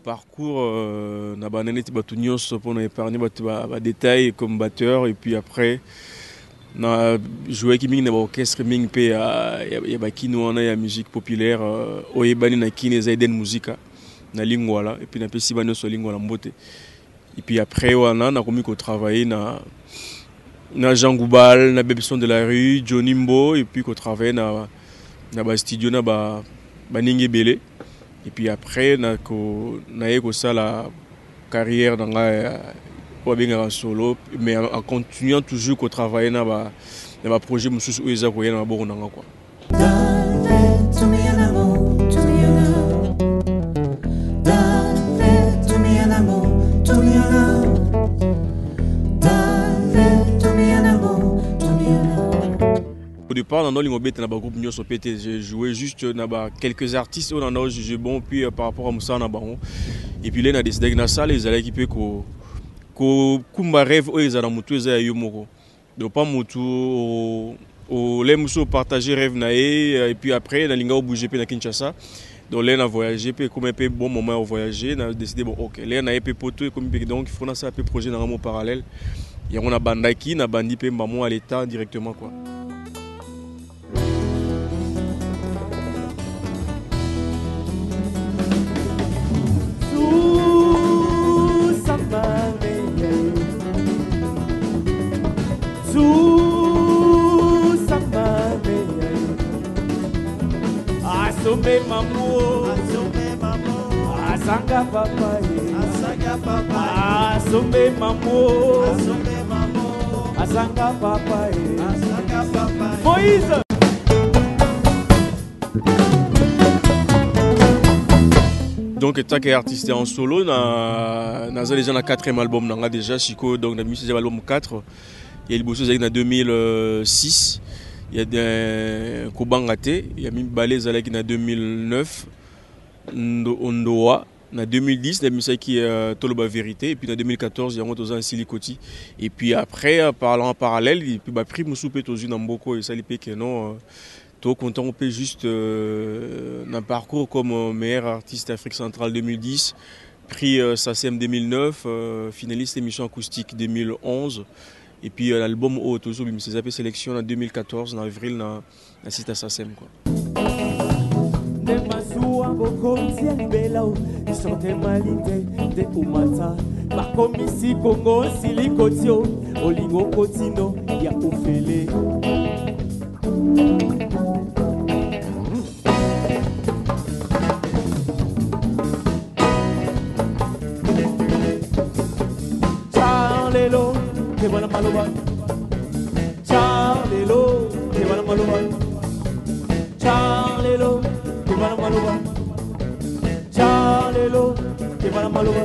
Parcours na banane ti batu nyonso pour épargner ba détails comme batteur et puis après na joué ki mingi na ba orchestre mingi pe ya ba kino wana ya musique populaire oyebani na kine za Eden Musica na lingwala et puis na pe si bano so lingwala mbote et puis après wana na komi ko travailler na Jean Goubal na Bébison de la rue Johnny Mbo et puis ko travailler na ba studio na ba ningi belé. Et puis après, na ça la carrière dans la solo, mais en continuant toujours à travailler dans le projet Moussous ou Eza Koyen dans le quoi. Au départ, dans le groupe Nyos OPT, j'ai joué juste dans quelques artistes, on a jugé bon, puis par rapport à Moussa, et puis là, on a décidé que dans la salle, ils allaient équiper que Kumba rêve, ils allaient monter, ils allaient yomoro. Donc, pas moto, les Moussa partager rêve, et puis après, dans l'Inga, on bougeait à Kinshasa. Donc là, on a voyagé, puis comme un peu bon moment à voyager, on a décidé, bon, ok, là, on a un peu poteau, donc il faut lancer un peu projet dans un mot parallèle. Et on a bandaki, on a bandi, puis maman à l'état directement, quoi. Asombe mamu, asanga papa, asombe mamu, asanga papa, Moïse. Donc, tant qu'artiste en solo, on a déjà le 4e album, on a déjà Chico, donc on a mis l'album 4. Il y a le bossé en 2006. Il y a des Kobangate, il y a mis Balé Zalaki en 2009, Ondoa. En 2010, il y a mis ça qui est Toloba Vérité. Et puis en 2014, il y a un Silikoti. Et puis après, parlant en parallèle, il y a pris Moussoupe Tozu Namboko et Salipé que non. Tout content, on peut juste un parcours comme meilleur artiste Afrique centrale 2010, prix SACEM 2009, finaliste émission acoustique 2011. Et puis l'album Haut, toujours, c'est appelé sélection en 2014, en avril, dans la cité SACEM. Kebana maloba, Charlelo, Kebana maloba, Charlelo, Kebana maloba, Charlelo, Kebana maloba.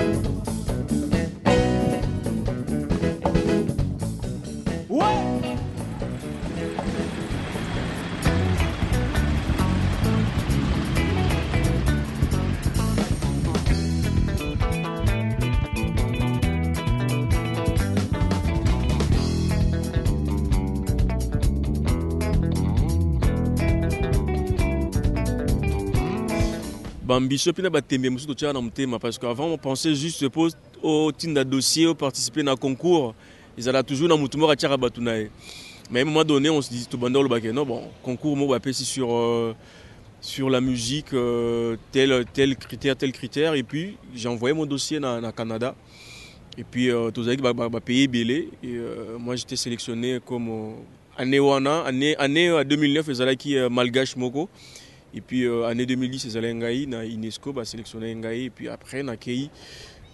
Ambition puis na batembe musu to tchana mutema parce qu'avant on pensait juste se pose au tinda dossier au participer dans concours ils allaient toujours dans mutumo ka tchaka batunae mais à un moment donné on se dit to bandolo ba non bon concours mo ba pesi sur la musique tel critère et puis j'ai envoyé mon dossier na Canada et puis tous avec ba payer belé et moi j'étais sélectionné comme année 2009 ils allaient qui malgache moko. Et puis, année 2010, ils allaient Ngaï, na UNESCO, sélectionné Ngaï. Et puis après, na Kei,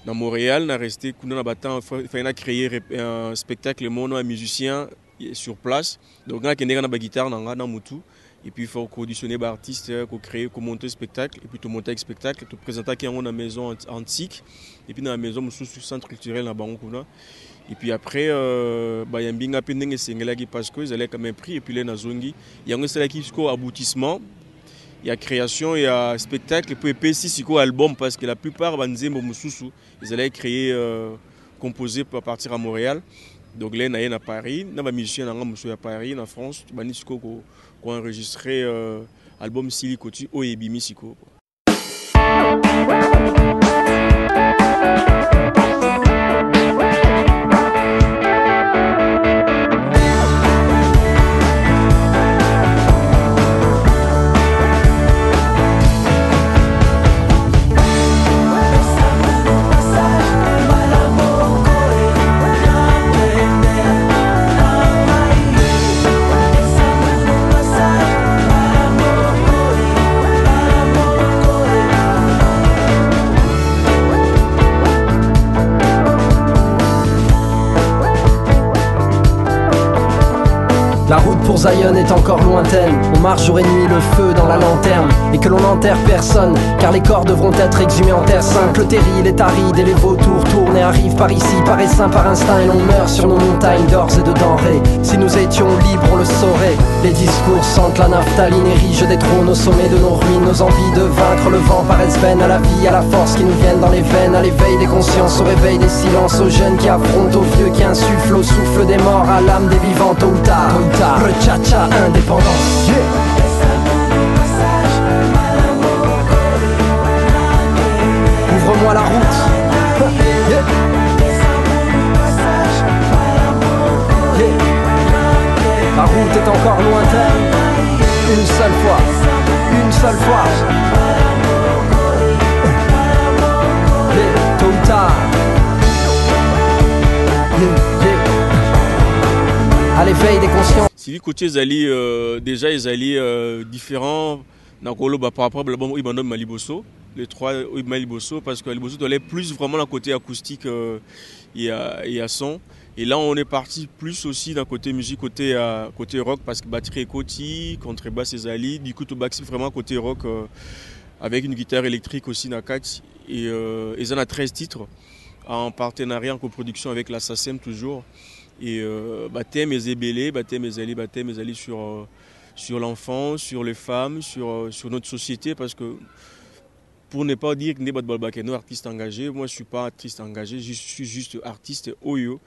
na Montréal, na resté, na battant, il créé un spectacle, mono, un musicien sur place. Donc, on a une guitare, na mutu. Et puis, il faut auditionner des artistes, créer, monter un spectacle. Et puis, tu monter un spectacle, tu présenter dans la maison antique. Et puis, dans la maison, sous le centre culturel, na Bangokuna. Et puis après, il y a un binga pending et c'est parce qu'ils allaient quand même pris. Et puis, là, na Zongi, il y a un seul qui jusqu'au aboutissement. il y a création, il y a spectacle, et puis epesi siko album parce que la plupart banzembo mususu ils allaient créer composer à partir à Montréal. Donc là na à Paris, na ba musicien na musu à Paris, na France, bani siko ko enregistrer album Sili Koti o ebimi siko. La route pour Zion est encore lointaine. On marche jour et nuit, le feu dans la lanterne. Et que l'on n'enterre personne, car les corps devront être exhumés en terre sainte. Le terril est aride et les vautours tournent et arrivent par ici, par essaim, par instinct. Et l'on meurt sur nos montagnes d'or et de denrées. Si nous étions libres, on le saurait. Les discours sentent la naphtaline, érigent des trônes au sommet de nos ruines. Nos envies de vaincre le vent paraissent vaines. À la vie, à la force qui nous viennent dans les veines. À l'éveil des consciences, au réveil des silences. Aux jeunes qui affrontent, aux vieux qui insufflent. Au souffle des morts, à l'âme des vivants, tôt ou tard. Rechacha, indépendance, yeah. Ouvre-moi la route, yeah. Yeah. La route est encore lointaine. Une seule fois, une seule fois, yeah. Tôt ou tard, yeah, yeah. À l'éveil des consciences. Sili Koti ezali déjà ezali différents par rapport à l'album Ibandom Maliboso, les trois Maliboso, parce que Maliboso doit aller plus vraiment dans le côté acoustique et à son. Et là on est parti plus aussi d'un côté musique, côté rock, parce que batterie Koti, contrebasse ezali, du coup tout back vraiment côté rock avec une guitare électrique aussi Nakat. Et ils en a 13 titres en partenariat, en coproduction avec la SACEM toujours. Et thème ezali sur l'enfant, sur les femmes, sur notre société, parce que pour ne pas dire que nous sommes artistes engagés, moi je ne suis pas artiste engagé, je suis juste artiste oyo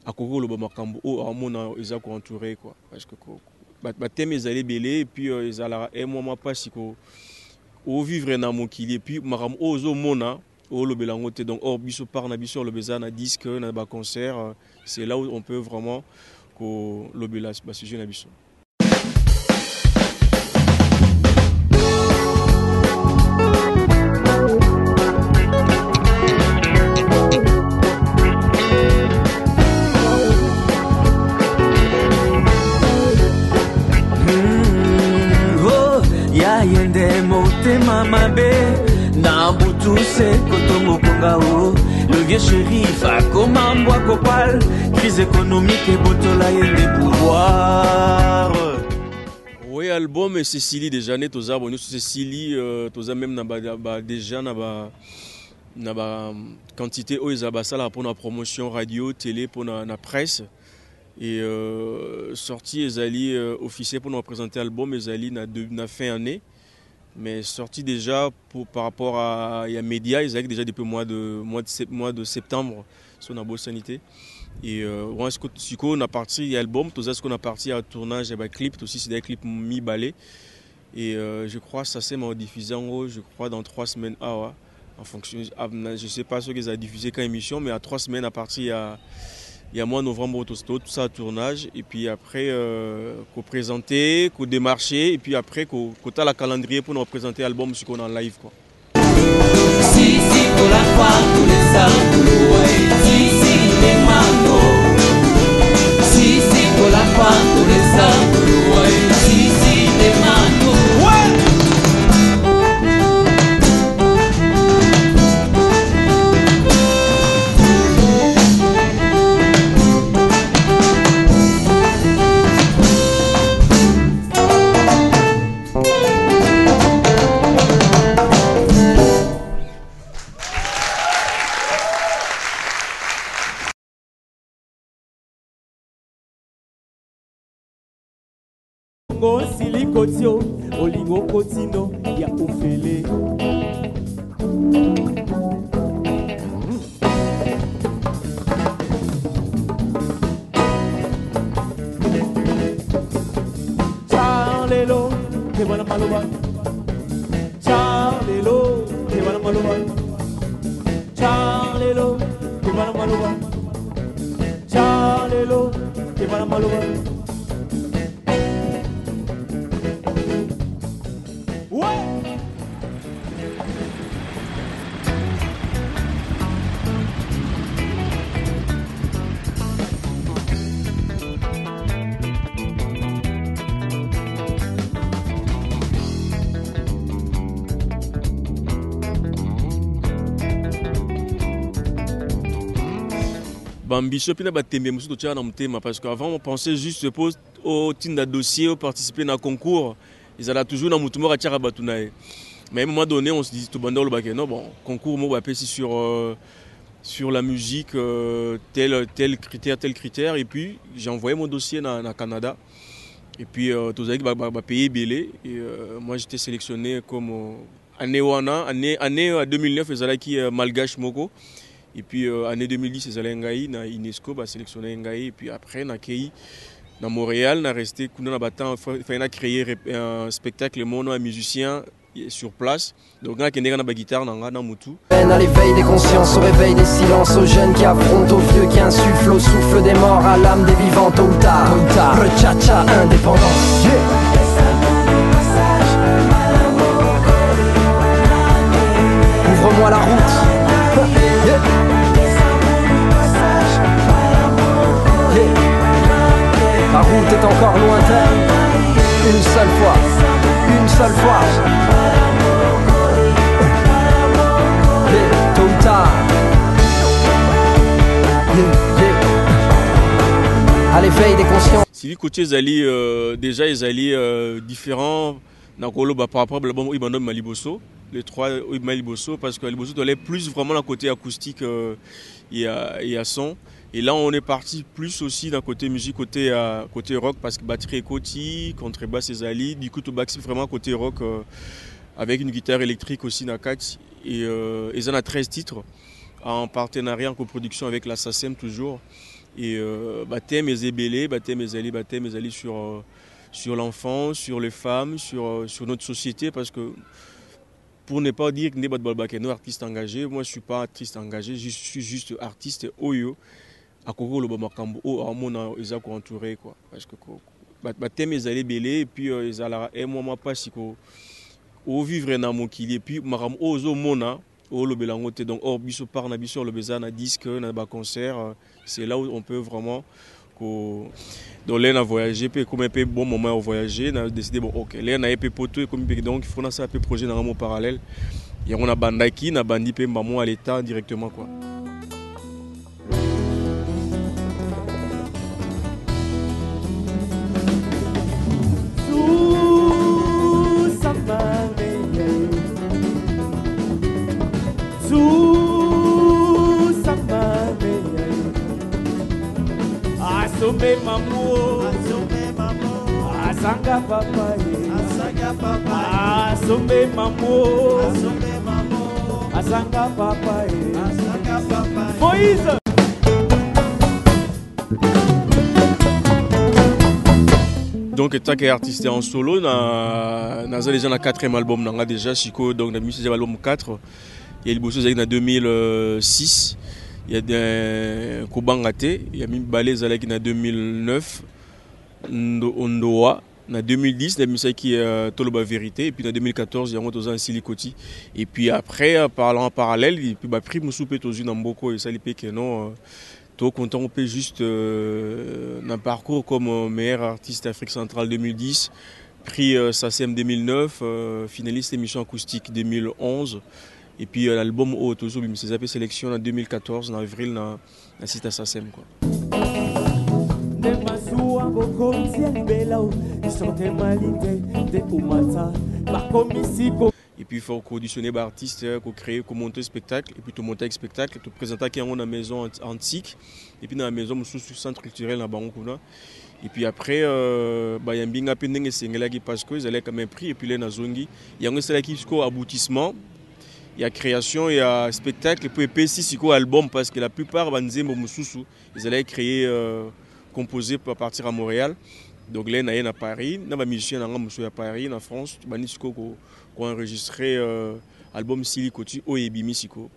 à Koko le Bamakambo au Amona ils ont entouré quoi, parce que thème ezali belé et puis ezala et moi pas si ko au vivre na mokili et puis maram ozo mona au Lobelangote, donc hors biso par na biso le beza na disque na ba concert, c'est là où on peut vraiment ko lobelas ba sujet na biso. Oh ya yende motema mabe na butu se kotongo kongao le vieux shérif a comme un bois copal crise économique et botola yende pouvoir. Oui, album et Cécilie déjà né toza bonus Cécilie toza même na déjà na ba quantité o ezaba sala pour la promotion radio télé pour na presse et sorti ezali officiel pour nous présenter album ezali na fin année. Mais sorti déjà par rapport à y a média, ils avaient déjà depuis mois de septembre sur la bonne sanité. Et on a parti l'album, tout ça ce qu'on a parti à tournage et clip, aussi c'est des clips mi-balais. Et je crois que ça s'est diffusé en gros, je crois dans 3 semaines. Ah ouais, en fonction, je sais pas ce qu'ils ont diffusé quand émission, mais à 3 semaines à partir il y a mois de novembre, tout ça à tournage, et puis après, qu'on présenter, qu'on démarcher, et puis après, qu'on a la calendrier pour nous présenter l'album, ce qu'on a en live. Quoi. Si, pour la foi, tous les arbres, si, les mangots. Si, pour la foi, tous les arbres, si, les mangots. Ouais! ngosili kotio olingo kotino ya ofele Charlelo que van a maloba Charlelo que van a maloba Charlelo que van a maloba Charlelo que van a maloba Bambicho pina batembe musu to tchana mutema parce qu'avant on pensait juste pose au tinda dossier au participer na concours ils allaient toujours na mutumo ka tchaka batunaye mais à un moment donné on se dit to bandolo ba non bon concours mo ba pesi sur la musique tel critère et puis j'ai envoyé mon dossier na Canada et puis tous avec ba payer belé et moi j'étais sélectionné comme année 2009 ils allaient qui malgache moko. Et puis année 2010, ils allaient Ngaï, na UNESCO, bah sélectionné Ngaï. Et puis après, na Kei, na Montréal, na resté, na battant, il créé un spectacle, mono un musicien sur place. Donc là, il y a une guitare, na mutu. À l'éveil des consciences, au réveil des silences, aux jeunes qui affrontent, aux vieux qui insufflent, au souffle des morts, à l'âme des vivants, tôt ou tard. Re-cha-cha, indépendance. Ouvre-moi la route. Ma route est encore lointaine. Une seule fois. Tôt ou tard. À l'éveil des consciences. Si les côtés déjà ils allaient différents par rapport à l'album Ibandom Maliboso, les trois Maliboso, parce que Maliboso allait plus vraiment dans le côté acoustique et à son. Et là, on est parti plus aussi d'un côté musique, côté rock, parce que batterie Koti, contrebasse et Zali. Du coup, tout back, c'est vraiment côté rock, avec une guitare électrique aussi, Nakat. Et ils en ont 13 titres, en partenariat, en coproduction avec la SACEM toujours. Et Baptême et Zébélé, Baptême et Zali sur l'enfant, sur les femmes, sur notre société, parce que pour ne pas dire que nous sommes artistes engagés, moi je ne suis pas artiste engagé, je suis juste artiste Oyo. À Koko le Bamakambo, ils ont entouré quoi. Parce que Baptême ils allaient belé et puis ils allaient et moi pas si au vivre dans mon kili et puis maram ozo mona au le belangote donc or biso par na biso le bezana disque na ba concert c'est là où on peut vraiment donc là on a voyagé puis comme un peu bon moment à voyager on a décidé bon OK là on a peu poteau comme donc il faut ça un peu projet dans un monde parallèle et on a bandaki na bandi pe maman à l'état directement quoi. Asombe mamu, asanga papa, asombe mamu, asanga papa, Moïse. Donc tant qu'artiste en solo, na déjà na 4e album nanga déjà Chico donc na musique album 4 il y a le bosso en 2006. Il y a des Kobangate, il y a mis Balé Zalaki en 2009, Ondoa, en 2010, il y a mis qui Toloba Vérité, et puis en 2014, il y a un Silikoti. Et puis après, parlant en parallèle, il y a pris Moussoupé Tozu Namboko et Salipé Keno. Tout content, on peut juste un parcours comme meilleur artiste Afrique centrale 2010, prix SACEM 2009, finaliste émission acoustique 2011. Et puis l'album Otozo s'est appelé Sélection en 2014, en avril, dans la site à SACEM. Et puis il faut auditionner des artistes, créer, monter un spectacle, et puis tout monter un spectacle, tout présenter qui est dans la maison antique, et puis dans la maison sous centre culturel à Bangouna. Et puis après, Yambinga Pendeng et Sengelaki parce qu'ils allaient quand même pris. Et puis les Nazongi, il y a un seul jusqu'au aboutissement. Il y a création, il y a spectacle. Et puis PC, c'est quoi album parce que la plupart, ils allaient créer, composer pour partir à Montréal. Donc là, il y a à Paris. Il y a des musiciens à Paris, en France. Il y a qui ont enregistré l'album Silikoti Oebimi Siko.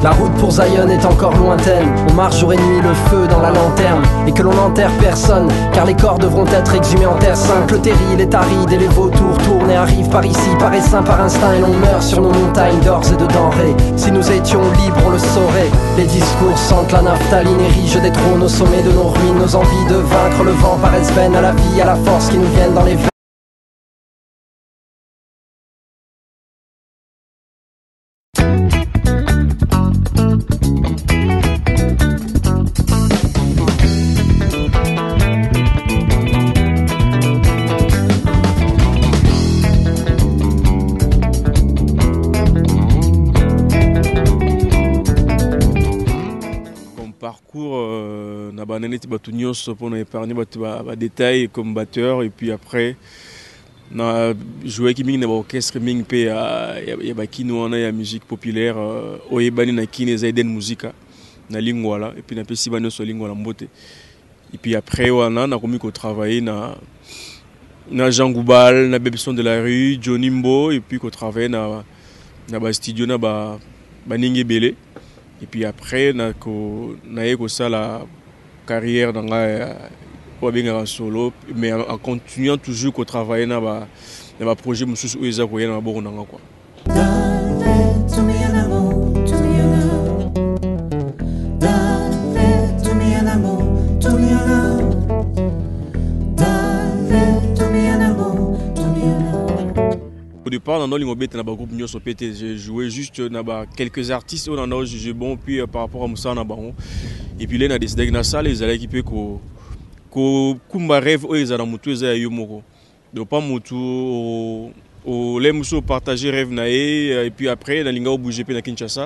La route pour Zion est encore lointaine. On marche jour et nuit, le feu dans la lanterne. Et que l'on n'enterre personne, car les corps devront être exhumés en terre sainte. Le terril est aride et les vautours tournent et arrivent par ici, par essaim, par instinct. Et l'on meurt sur nos montagnes d'ors et de denrées. Si nous étions libres, on le saurait. Les discours sentent la naphtaline, érigent des trônes au sommet de nos ruines. Nos envies de vaincre le vent paraissent vaines à la vie, à la force qui nous viennent dans les veines. Parcours na banane ti batu nyonso pour épargner des détails comme batteur et puis après na joué qui mingi na orchestre mingi pe ya bakino wana ya musique populaire oyebani na kine zaiden musica na lingwala et puis na pesi bano so lingwala mbote et puis après wana na komi ko travailler na Jean Goubal na Bébison de la rue Johnny Mbo et puis ko travailler na ba studio na ba ningi belé. Et puis après, na ça la carrière dans la solo, mais en continuant toujours à travailler dans le projet Moussous où ils ont voyé dans le quoi. Au départ, dans le groupe Nyos OPT, j'ai joué juste quelques artistes où on a jugé bon, puis par rapport à Moussa Nabaron. Et puis là, on a décidé que dans la salle, ils allaient équiper Kumba rêve, ils allaient monter, ils allaient yomoro. Donc pas moto, les Moussa partager rêve naé, et puis après, dans l'Inga au bouger, puis dans Kinshasa.